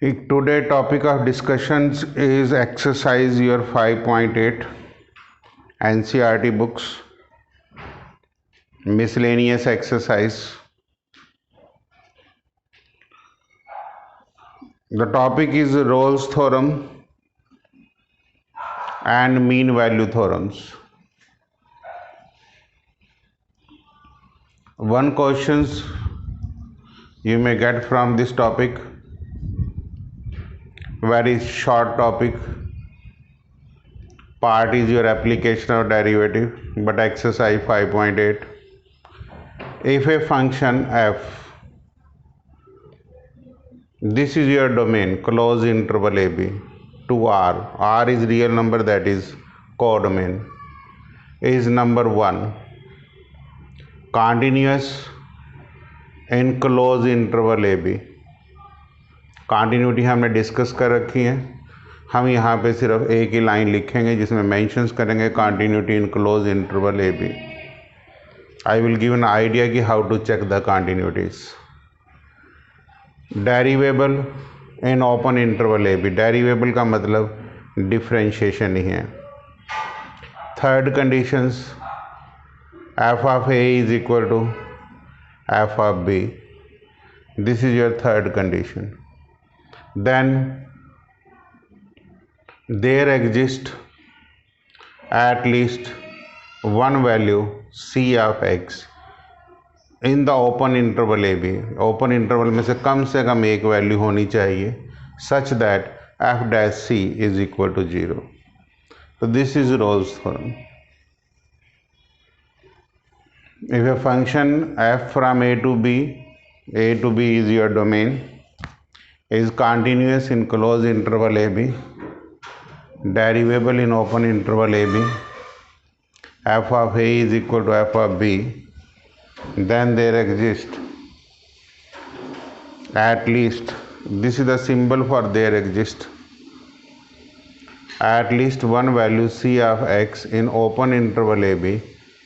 Today topic of discussions is exercise year 5.8 NCERT books miscellaneous exercise. The topic is Rolle's theorem and mean value theorems. One questions you may get from this topic, very short topic. Part is your application of derivative, but exercise 5.8. If a function f, this is your domain, closed interval a b, to r is real number, that is codomain, is number 1, continuous in closed interval a b. Continuity हमने discuss कर रखी है, हम यहाँ पे सिर्फ एक ही line लिखेंगे जिसमें मेंशंस करेंगे continuity in close interval a b. I will give an idea कि how to check the continuities. Derivable in open interval a b, derivable का मतलब डिफ्रेंशिएशन ही है. Third conditions, f of a is equal to F of b, this is your third condition. Then there exists at least one value c of x in the open interval a b. Open interval में से कम एक value होनी चाहिए such that f dash c is equal to 0. So this is Rolle's theorem. If a function f from a to b is your domain, is continuous in closed interval a b, derivable in open interval a b, f of a is equal to f of b, then there exists at least, this is the symbol for there exists at least one value c of x in open interval a b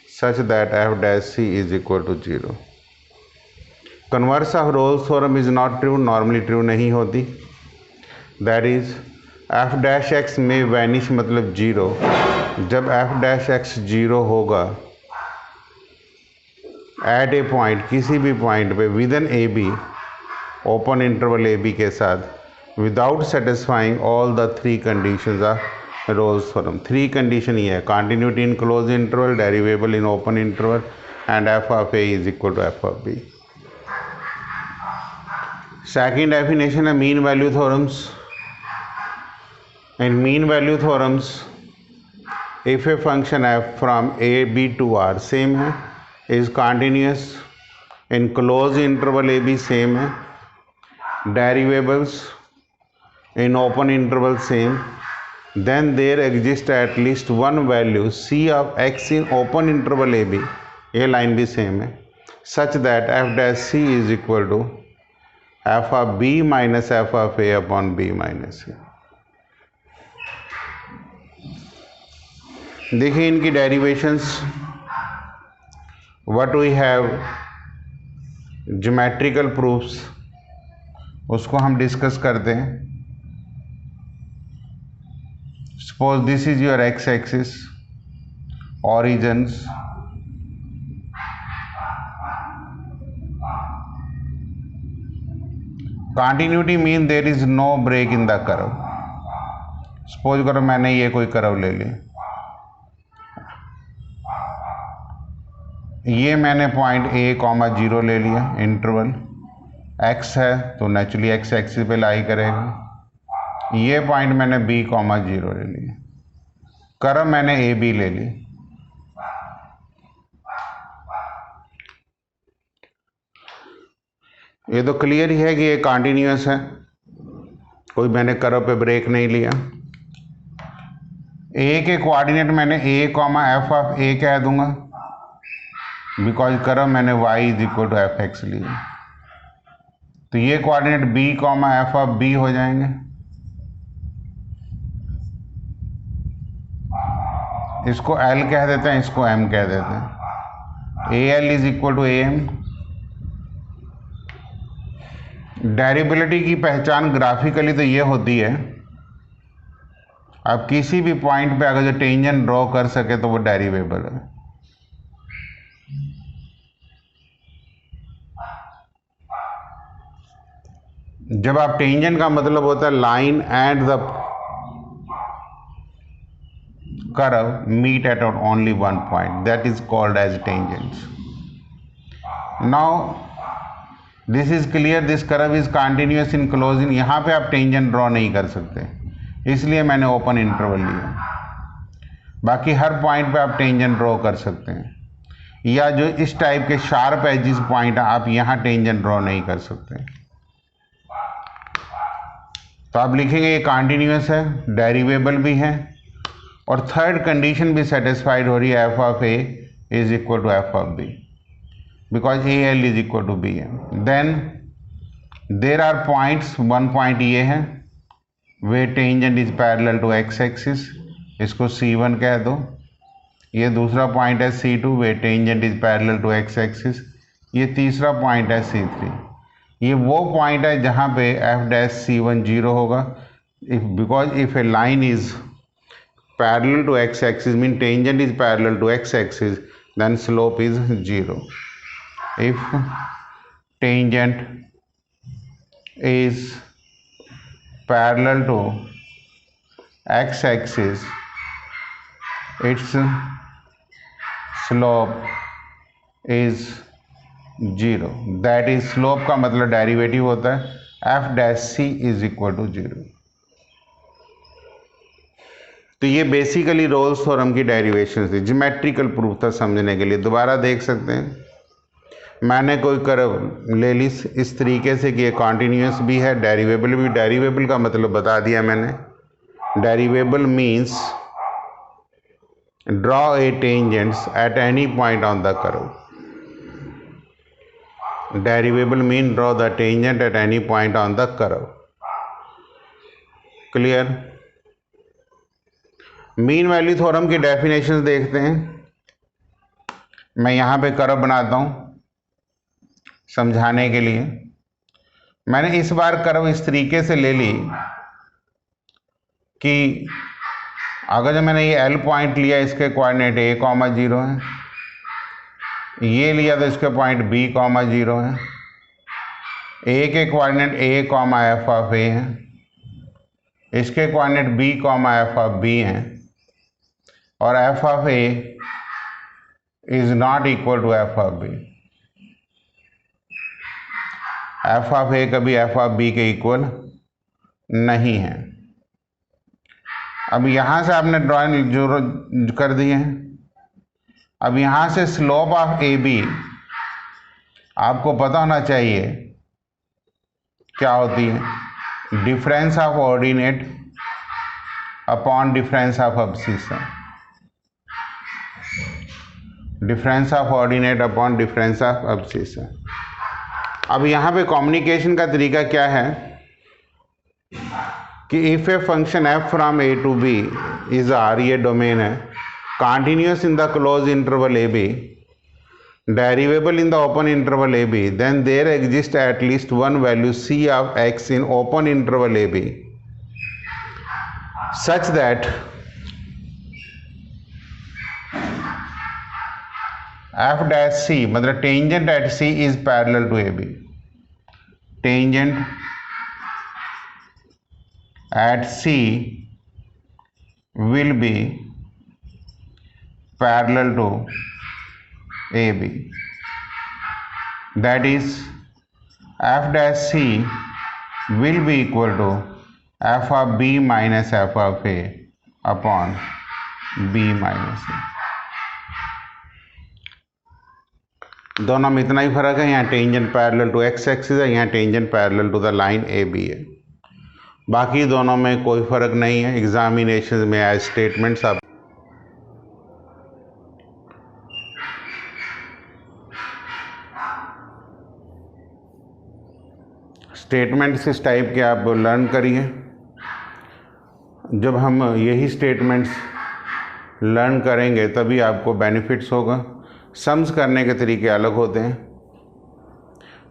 such that f dash c is equal to 0. Converse of Rolle's theorem is not true, normally true नहीं होती. That is F dash x में vanish मतलब 0. जब F dash x 0 होगा eight ए point, किसी भी point पे within a b, open interval a b के साथ, without satisfying all the three conditions of Rolle's theorem. Three condition ये है, continuity in close interval, derivable in open interval and f of a is equal to F of b. Second definition है mean value theorems. In mean value theorems, if a function f from a b to r same है, is continuous in closed interval a b same है, derivables in open interval same, then there exists at least one value c of x in open interval a b, ये line भी same है, such that f dash c is equal to f of b minus f of a upon b minus a. देखिए इनकी derivations. What we have geometrical proofs, उसको हम discuss करते हैं. Suppose this is your x axis, origins, continuity mean there is no break in the curve. Suppose करो मैंने ये कोई कर्व ले ली, ये मैंने पॉइंट ए कॉमा 0 ले लिया, इंटरवल एक्स है तो नेचुरली एक्स एक्सिस पे लाई करेगा. ये पॉइंट मैंने बी कॉमा 0 ले लिया, कर्व मैंने ए बी ले ली. ये तो क्लियर ही है कि ये कंटिन्यूअस है, कोई मैंने कर्व पे ब्रेक नहीं लिया. ए के कोऑर्डिनेट मैंने A comma F of A कह दूंगा, बिकॉज कर्व मैंने y is equal to F X लिया. तो ये coordinate b comma F of b हो जाएंगे. इसको l कह देते हैं, इसको m कह देते हैं. A l is equal to a m. Derivability की पहचान ग्राफिकली तो ये होती है, आप किसी भी पॉइंट पे अगर जो टेंजेंट ड्रॉ कर सके तो वो डेरिवेबल है। जब आप टेंजेंट का मतलब होता है line at the curve meet at only one point, that is called as tangents. Now this is clear, this curve is continuous in closing. यहाँ पे आप टेंजेंट ड्रॉ नहीं कर सकते, इसलिए मैंने ओपन इंटरवल लिया। बाकी हर पॉइंट पे आप टेंजेंट ड्रॉ कर सकते हैं, या जो इस टाइप के शार्प एजिस पॉइंट आप यहाँ टेंजेंट ड्रॉ नहीं कर सकते। तो आप लिखेंगे ये कॉन्टिन्यूस है, डेरिवेबल भी है, और थर्ड कंडीशन भी सेटिस्फाइड हो रही है, f of a is equal to F of b, because a l is equal to b है। Then there are points, one point ये है where tangent is parallel to x axis, इसको C1 कह दो। ये दूसरा पॉइंट है C2 where tangent is parallel to x axis. ये तीसरा पॉइंट है C3। ये वो पॉइंट है जहाँ पे एफ डैश C1 0 होगा, because if A line is parallel to x axis mean tangent is parallel to x axis, then slope is 0. If tangent is parallel to x axis, its slope is 0. that is slope का मतलब derivative होता है f dash c is equal to 0. तो ये basically Rolle's theorem की derivation थी, geometrical proof था समझने के लिए। दोबारा देख सकते हैं, मैंने कोई कर्व ले ली इस तरीके से कि ये कॉन्टिन्यूस भी है, डेरिवेबल भी। डेरिवेबल का मतलब बता दिया मैंने, derivable means draw a tangents at any point on the curve. Derivable mean draw the tangent at any point on the curve. Clear? Mean value theorem की डेफिनेशंस देखते हैं। मैं यहाँ पे कर्व बनाता हूँ समझाने के लिए। मैंने इस बार कर्व इस तरीके से ले ली कि अगर जो मैंने ये L पॉइंट लिया, इसके कोऑर्डिनेट a,0 है, ये लिया तो इसके पॉइंट b,0 है, a के coordinate a, f of a है, इसके coordinate b, f of b हैं, और f of a is not equal to f of b। f of a कभी f ऑफ b के इक्वल नहीं है। अब यहाँ से आपने ड्राइंग जो कर दी है, अब यहाँ से स्लोप ऑफ ए बी आपको पता होना चाहिए क्या होती है, difference of ordinate upon difference of abscissa. Difference of ordinate upon difference of abscissa. अब यहाँ पे कम्युनिकेशन का तरीका क्या है कि if a function f from a to b is R, ये डोमेन है, continuous in the closed interval AB, derivable in the open interval AB, then there exists at least one value C of x in open interval AB such that f dash C मतलब tangent at C is parallel to AB. Tangent at C will be parallel to AB, that is f dash C will be equal to f of B minus f of A upon B minus A। दोनों में इतना ही फर्क है, यहाँ tangent parallel to x axis है, यहाँ tangent parallel to the line A B है। बाकी दोनों में कोई फर्क नहीं है। एग्जामिनेशन में आए स्टेटमेंट्स आप स्टेटमेंट्स इस टाइप के आप लर्न करिए। जब हम यही स्टेटमेंट्स लर्न करेंगे तभी आपको बेनिफिट्स होगा। सम्स करने के तरीके अलग होते हैं।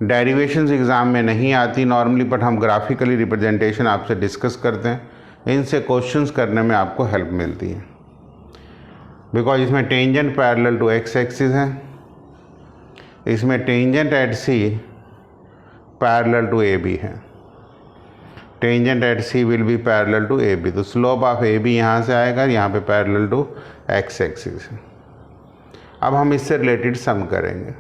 डेरिवेशंस एग्ज़ाम में नहीं आती नॉर्मली, बट हम ग्राफिकली रिप्रेजेंटेशन आपसे डिस्कस करते हैं, इनसे क्वेश्चंस करने में आपको हेल्प मिलती है। बिकॉज इसमें tangent parallel to x axis है, इसमें tangent at c parallel to a B है, tangent at c will be parallel to a b, तो स्लोप ऑफ ए बी यहाँ से आएगा, यहाँ पे पैरेलल टू एक्स एक्सिस है। अब हम इससे रिलेटेड सम करेंगे।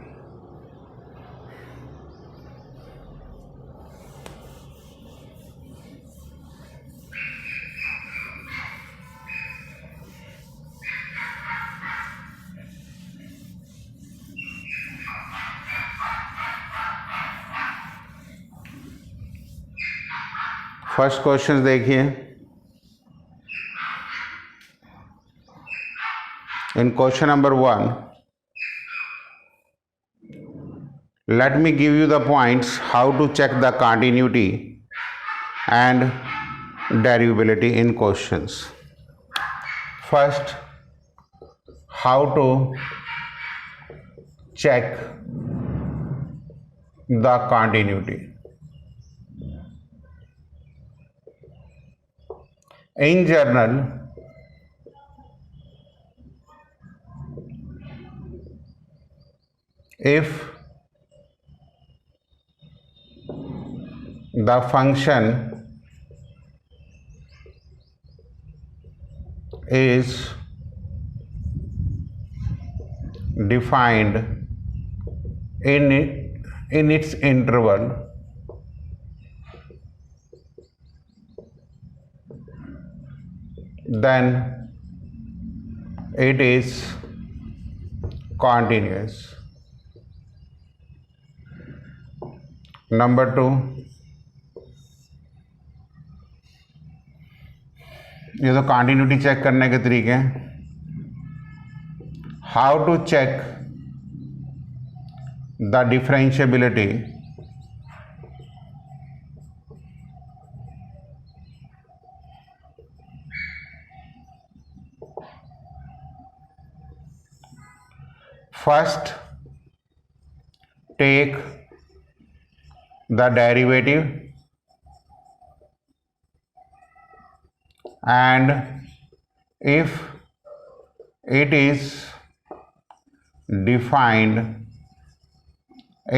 फर्स्ट क्वेश्चन देखिए। इन question number 1, let me give you the points how to check the continuity and derivability in questions. First, how to check the continuity. In general, if the function is defined in its interval, then it is continuous. Number 2, ये तो continuity check करने के तरीके हैं। How to check the differentiability first, take the derivative and if it is defined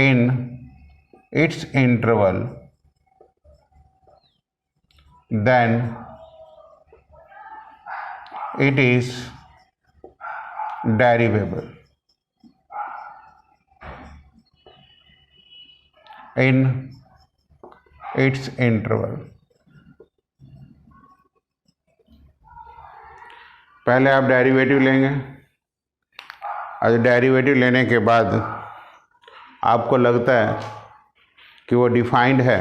in its interval, then it is derivable in its interval. पहले आप derivative लेंगे और डेरिवेटिव लेने के बाद आपको लगता है कि वो डिफाइंड है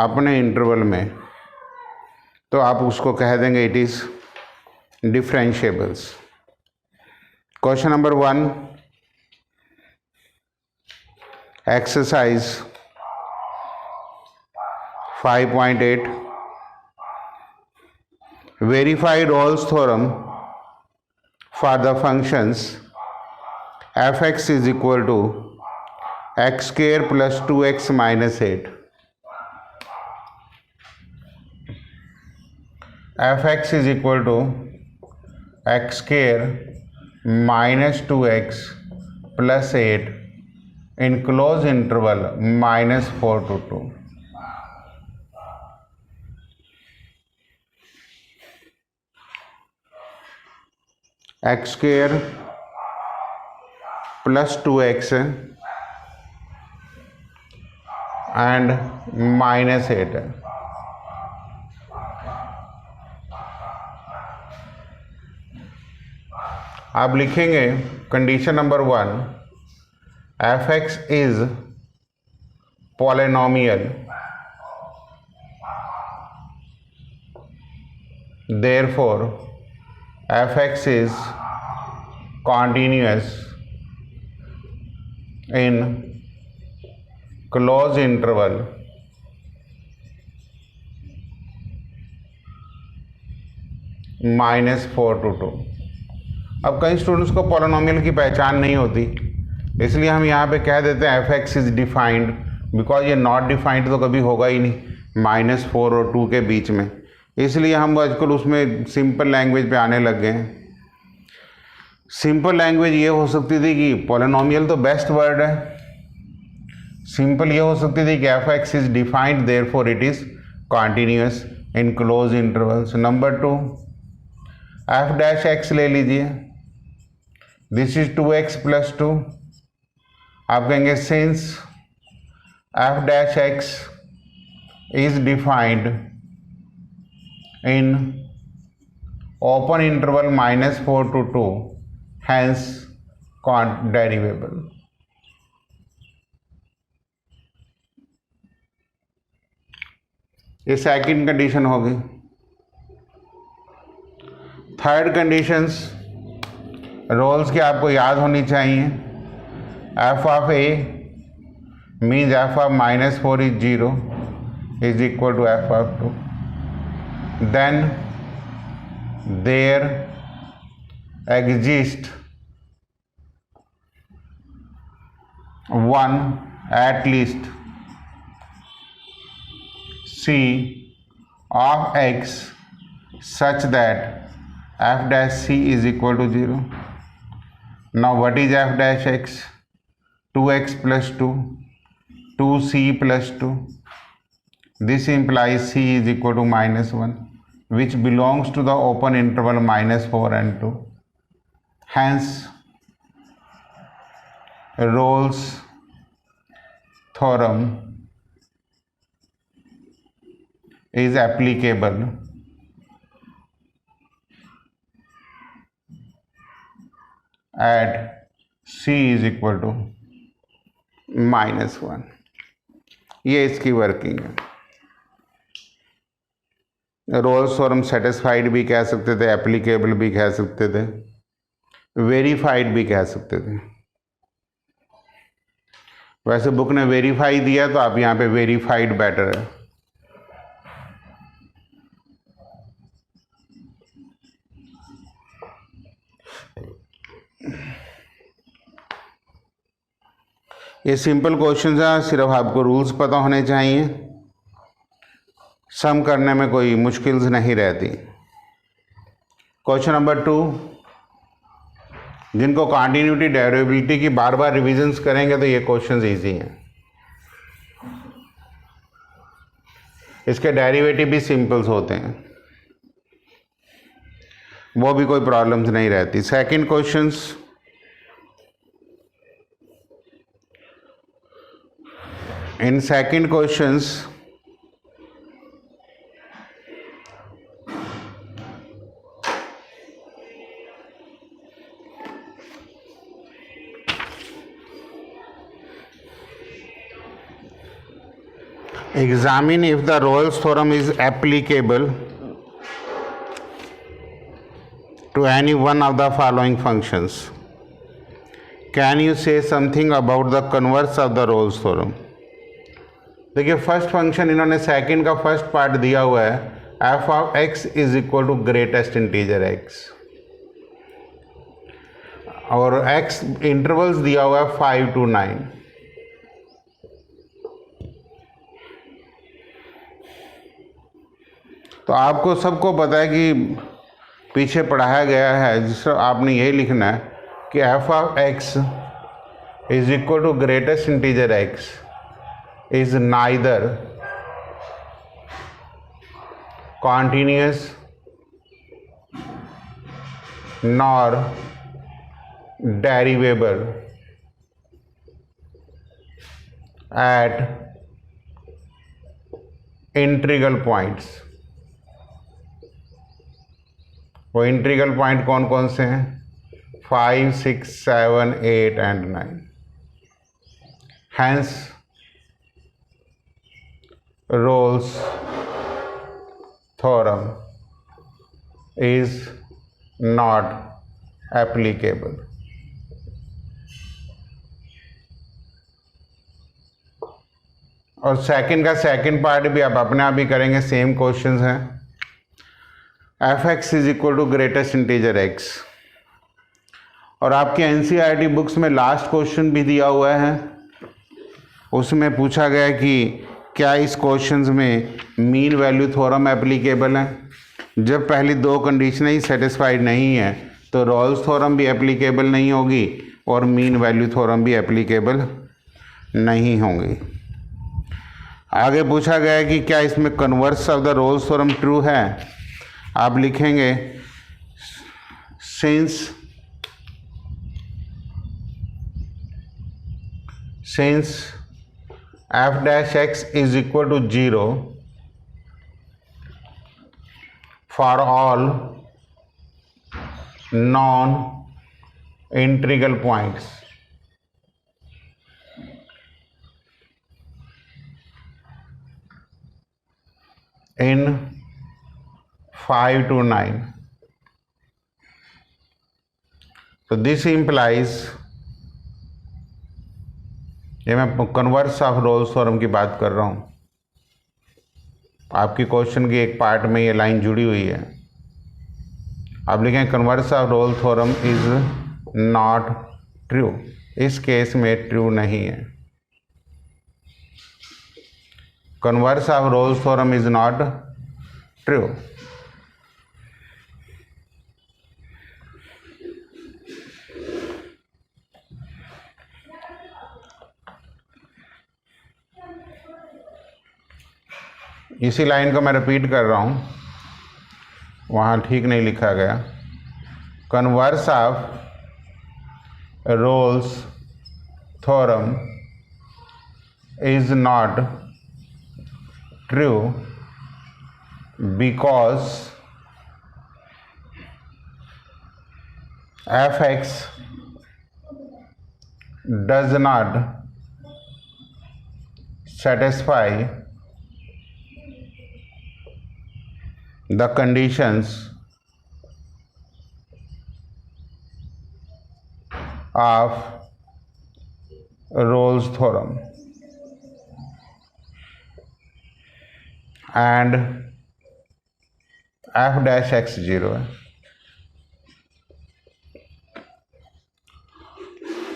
अपने इंटरवल में, तो आप उसको कह देंगे it is differentiables. Question number 1, exercise 5.8, verify Rolle's theorem for the functions f(x) is equal to x square plus 2x minus 8. f(x) is equal to x square minus 2x plus 8 in closed interval minus 4 to 2. x square plus 2x and minus 8 है। आप लिखेंगे condition number 1, f(x) is polynomial, therefore f(x) is continuous in closed interval -4 to 2। अब कई students को polynomial की पहचान नहीं होती, इसलिए हम यहाँ पे कह देते हैं F X is defined, because ये नॉट डिफाइंड तो कभी होगा ही नहीं -4 और 2 के बीच में। इसलिए हम आजकल उसमें सिंपल लैंग्वेज पे आने लग गए हैं। सिंपल लैंग्वेज ये हो सकती थी कि पॉलिनोमियल तो बेस्ट वर्ड है, सिंपल ये हो सकती थी कि F X is defined therefore it is continuous in close intervals. Number 2 F dash X ले लीजिए, दिस इज 2x + 2। आप कहेंगे since F dash X is defined in open interval -4 to 2, hence derivable। ये सेकंड कंडीशन होगी। Third conditions Rolle's की आपको याद होनी चाहिए। F of A means F of -4 is 0 is equal to F of 2, then there exist one at least c of x such that f dash c is equal to 0. Now what is f dash x? 2x + 2, 2c + 2. This implies c is equal to -1, which belongs to the open interval -4 and 2. Hence Rolle's theorem is applicable at c is equal to -1। ये इसकी working है। Rolle's theorem satisfied भी कह सकते थे, applicable भी कह सकते थे, वेरीफाइड भी कह सकते थे। वैसे बुक ने वेरीफाई दिया तो आप यहाँ पे वेरीफाइड बेटर है। ये सिंपल क्वेश्चंस हैं, सिर्फ आपको रूल्स पता होने चाहिए, सम करने में कोई मुश्किल्स नहीं रहती। क्वेश्चन नंबर 2, जिनको कॉन्टिन्यूटी डेरिवेबिलिटी की बार बार रिविजन्स करेंगे तो ये क्वेश्चंस इजी हैं। इसके डेरिवेटिव भी सिंपल्स होते हैं, वो भी कोई प्रॉब्लम्स नहीं रहती। Second questions, in second questions examine if the Rolle's theorem is applicable to any one of the following functions. Can you say something about the converse of the Rolle's theorem? देखिए first function इन्होंने second का first part दिया हुआ है, f of x is equal to greatest integer x, और x intervals दिया हुआ है 5 to 9। तो आपको सबको पता है कि पीछे पढ़ाया गया है, जिससे आपने यही लिखना है कि f of x is equal to greatest integer x is neither continuous nor derivable at integral points। वो इंटीग्रल पॉइंट कौन कौन से हैं? 5, 6, 7, 8 and 9। Hence Rolle's theorem is not applicable। और सेकंड का सेकंड पार्ट भी आप अपने आप ही करेंगे, सेम क्वेश्चंस हैं। F X is equal to greatest integer X, और आपके एनसीईआरटी बुक्स में लास्ट क्वेश्चन भी दिया हुआ है, उसमें पूछा गया कि क्या इस क्वेश्चंस में मीन वैल्यू थ्योरम एप्लीकेबल है। जब पहली दो कंडीशनें ही सेटिस्फाइड नहीं है तो रोल्स थ्योरम भी एप्लीकेबल नहीं होगी और मीन वैल्यू थ्योरम भी एप्लीकेबल नहीं होंगी। आगे पूछा गया है कि क्या इसमें converse of the Rolle's theorem true है। आप लिखेंगे since f dash x is equal to 0 for all non-integral points in 5 to 9. So this implies, ये मैं कन्वर्स ऑफ रोल्स थ्योरम की बात कर रहा हूँ, आपकी क्वेश्चन की एक पार्ट में ये लाइन जुड़ी हुई है। आप लिखें converse of Rolle's theorem is not true, इस केस में ट्रू नहीं है। Converse of Rolle's theorem is not true. इसी लाइन को मैं रिपीट कर रहा हूँ, वहाँ ठीक नहीं लिखा गया। Converse of Rolle's theorem is not true because F x does not satisfy the conditions of Rolle's theorem and f dash x 0 है।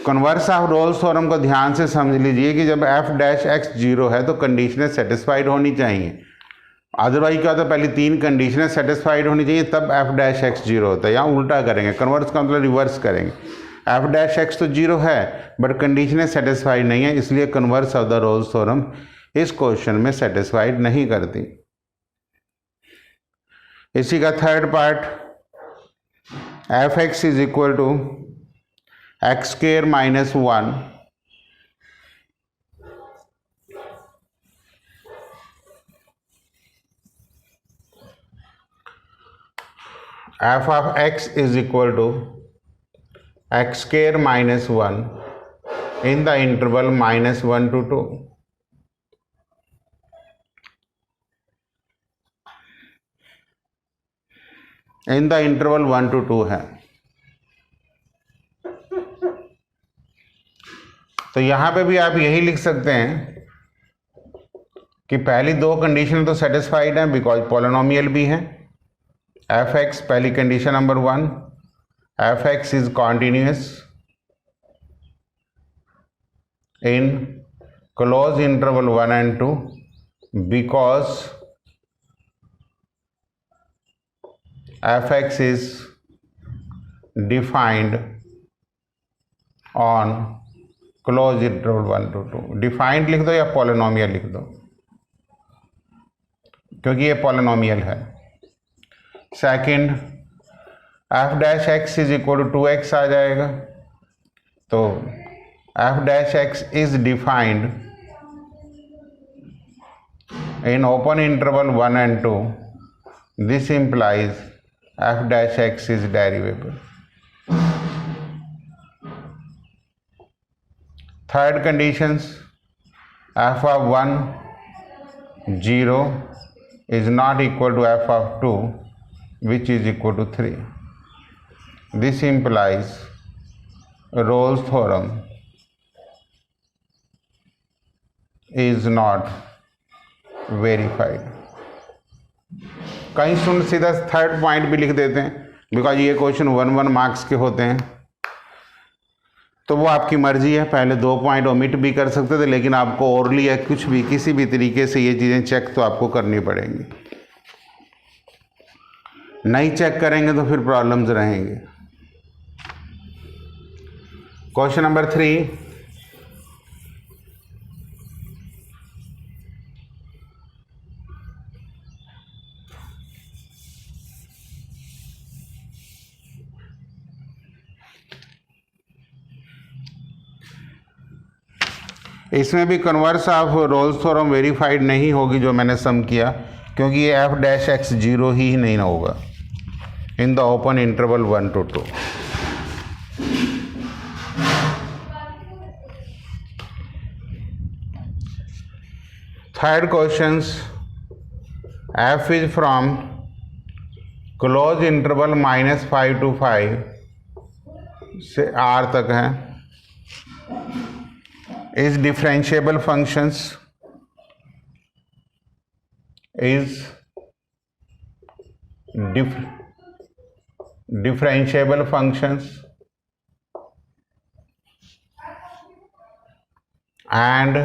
कन्वर्स ऑफ रोल्स थ्योरम को ध्यान से समझ लीजिए कि जब f डैश x 0 है तो कंडीशनें सेटिस्फाइड होनी चाहिए। अदरवाइज क्या होता है, पहली तीन कंडीशनें सेटिस्फाइड होनी चाहिए तब f डैश x 0 होता है। यहाँ उल्टा करेंगे, कन्वर्स का मतलब रिवर्स करेंगे। f डैश x तो 0 है बट कंडीशनें सेटिस्फाइड नहीं है, इसलिए converse of the Rolle's theorem इस क्वेश्चन में सेटिस्फाइड नहीं करती। इसी का third part, F X is equal to X square minus 1 F of X is equal to X square minus 1 in the interval -1 to 2। In the interval 1 to 2 है। तो यहां पे भी आप यही लिख सकते हैं कि पहली दो कंडीशन तो सेटिस्फाइड है बिकॉज पॉलिनोमियल भी है। एफ एक्स पहली condition number 1, F X is continuous in close interval 1 and 2 because f(x) is defined on closed interval 1 to 2। Defined लिख दो या पॉलिनोमियल लिख दो क्योंकि ये पॉलिनोमियल है। Second, f dash x is equal to 2x आ जाएगा। तो f dash x is defined in open interval 1 and 2। This implies f dash x is derivable। Third conditions, f of 1 0 is not equal to f of 2 which is equal to 3। This implies Rolle's theorem is not verified। कहीं सुन सीधा third point भी लिख देते हैं because ये question 1 marks के होते हैं। तो वो आपकी मर्जी है, पहले 2 पॉइंट ओमिट भी कर सकते थे, लेकिन आपको ओरली या कुछ भी किसी भी तरीके से ये चीज़ें चेक तो आपको करनी पड़ेंगी। नहीं चेक करेंगे तो फिर प्रॉब्लम्स रहेंगे। क्वेश्चन नंबर 3, इसमें भी converse of Rolle's theorem verified नहीं होगी जो मैंने सम किया, क्योंकि ये एफ डैश एक्स 0 ही नहीं होगा in the open interval 1 to 2। Third questions, F is from close interval -5 to 5 से आर तक है, is differentiable functions, is differentiable functions, and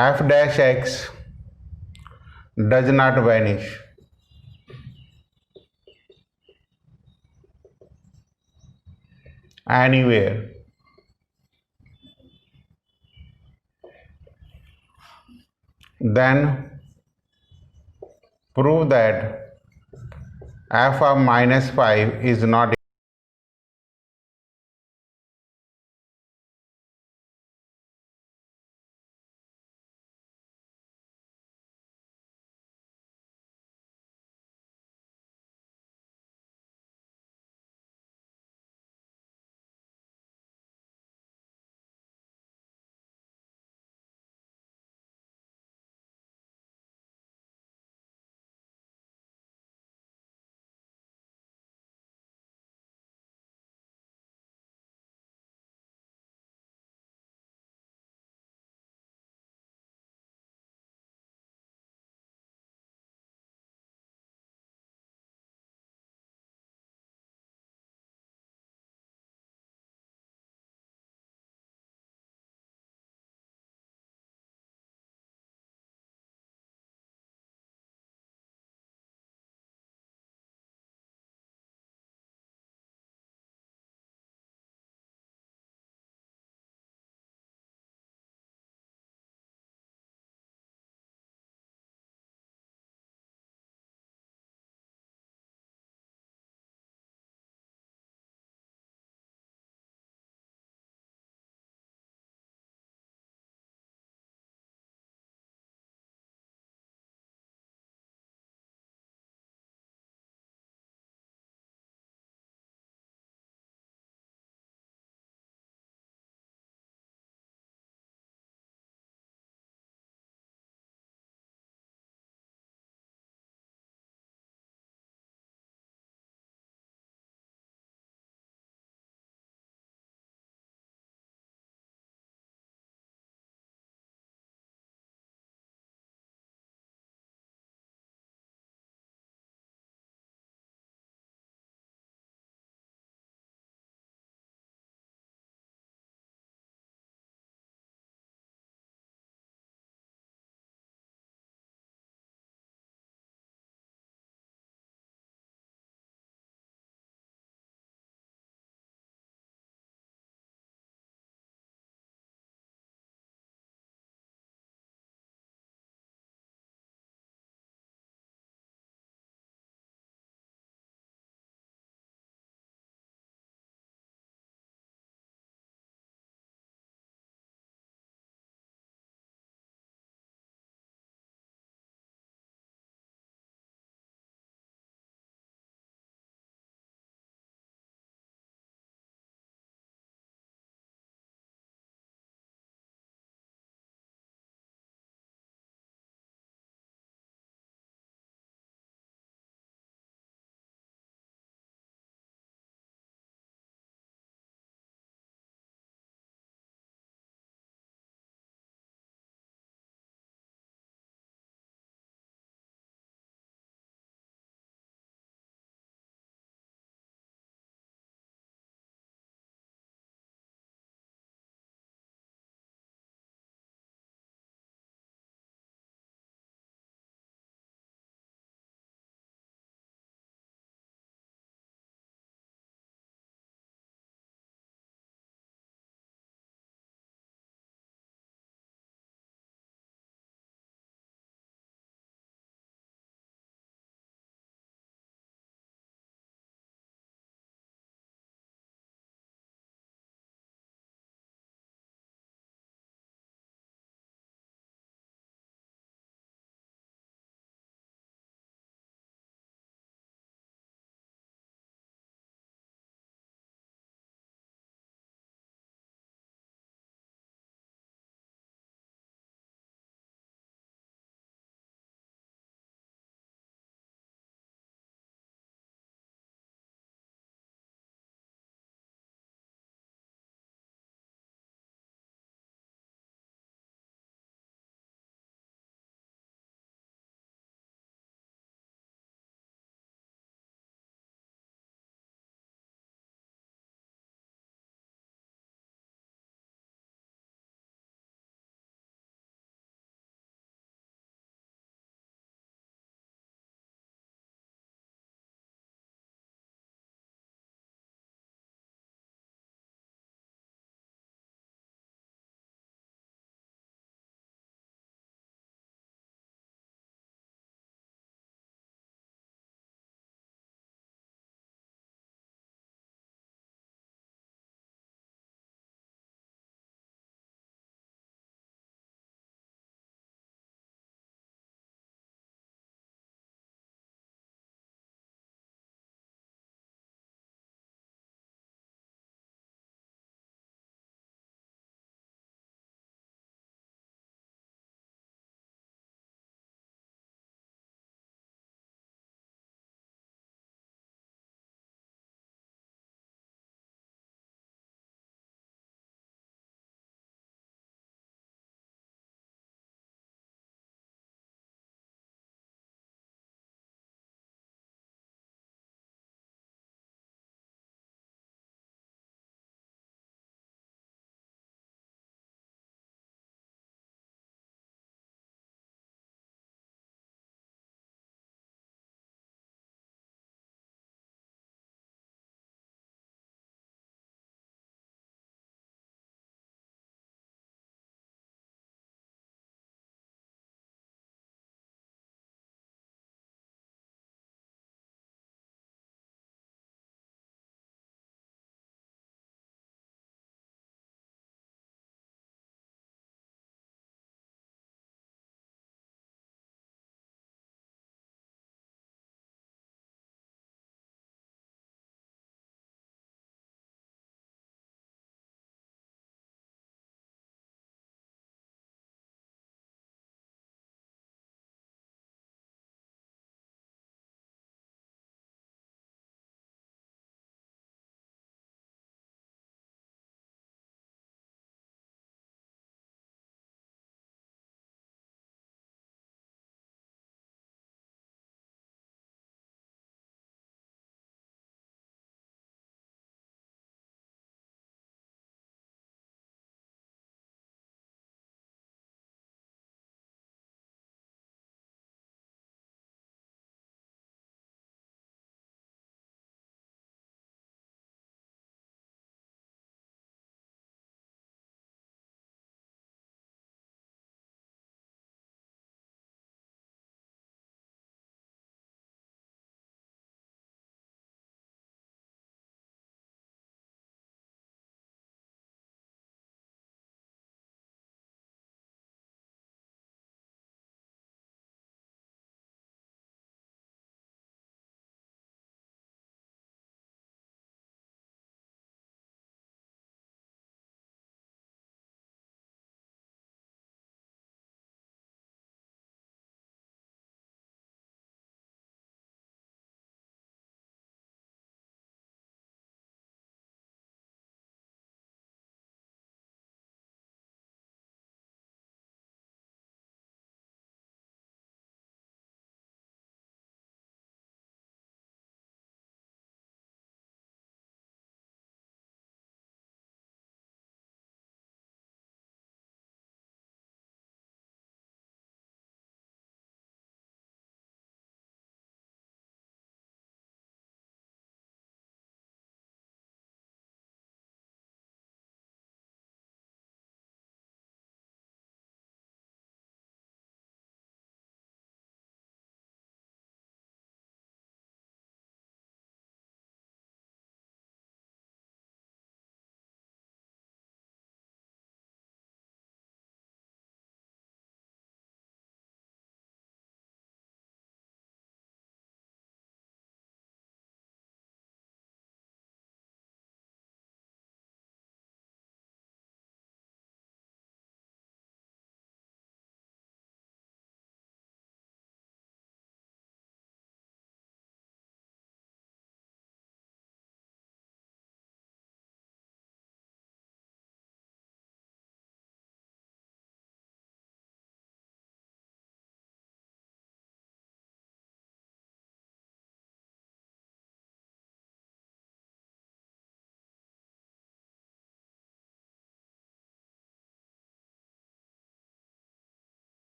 f dash x does not vanish. Anywhere. Then prove that f of -5 is not